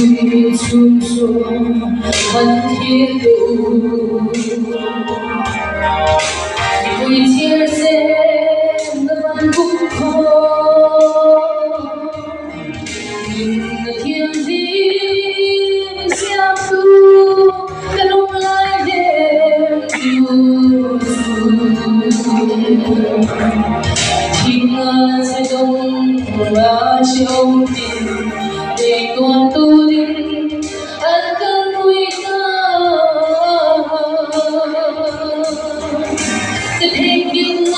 vui chung xuống thân thiết đủ vui chia sẻ vẫn cũng khó nhưng thiên nhiên xem tu cái lúc lại đêm yêu chính sẽ đông và trong tình để con tu tin ăn cơm vui taจะเทกินโล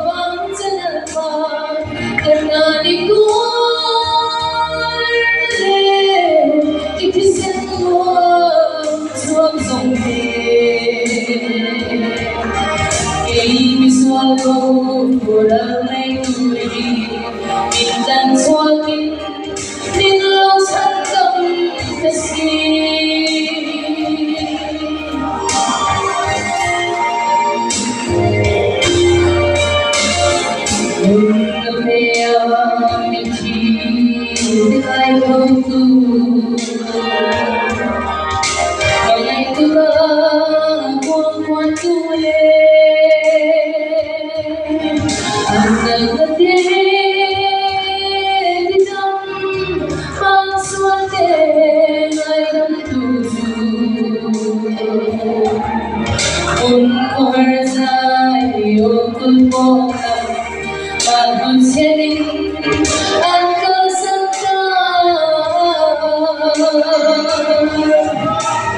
บังจะนัดมากันงานอีกวันอีกที่เส้นลมช่วงส่งเพลงมีส่วนของเราในตุลีมีดันส่วนกินดิ้นลงฉันต้องกระสีHãy subscribe cho kênh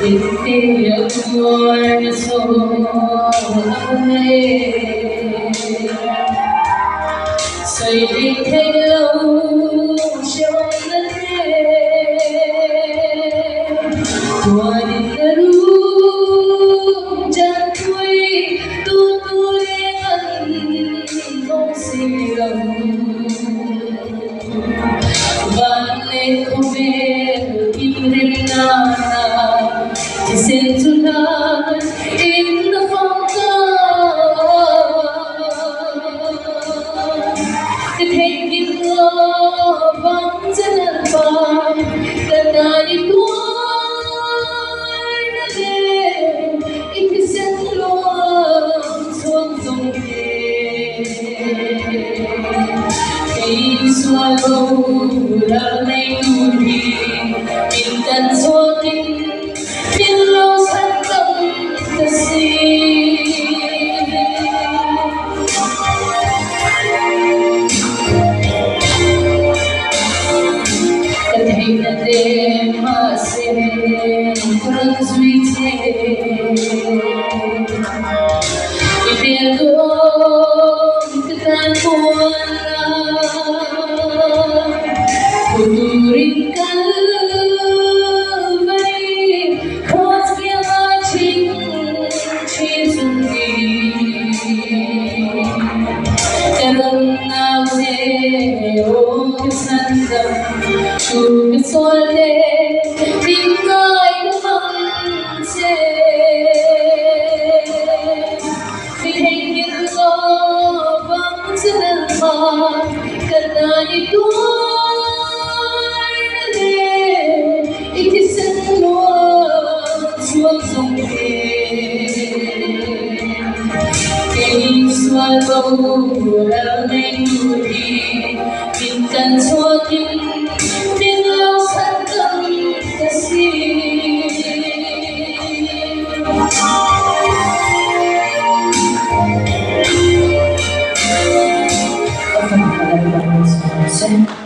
Ghiền Mì Gõ để không bỏ lỡ Xây đi thấy lâu trong đất tua đi ta ru chân thui tu tu ăn không xì lòng van lên không biết im đêm na chỉ xin chúng ta in nó phong cái thế kim lo vắng chân lần vàng cần ta đi cuối đã đêm ít khi sẽ luôn xuống dòng đêm khi xóa bầu đã lấy nuôi mình cần xóa kinh tin lâu sẵn tâm ta xin Hãy Thank you.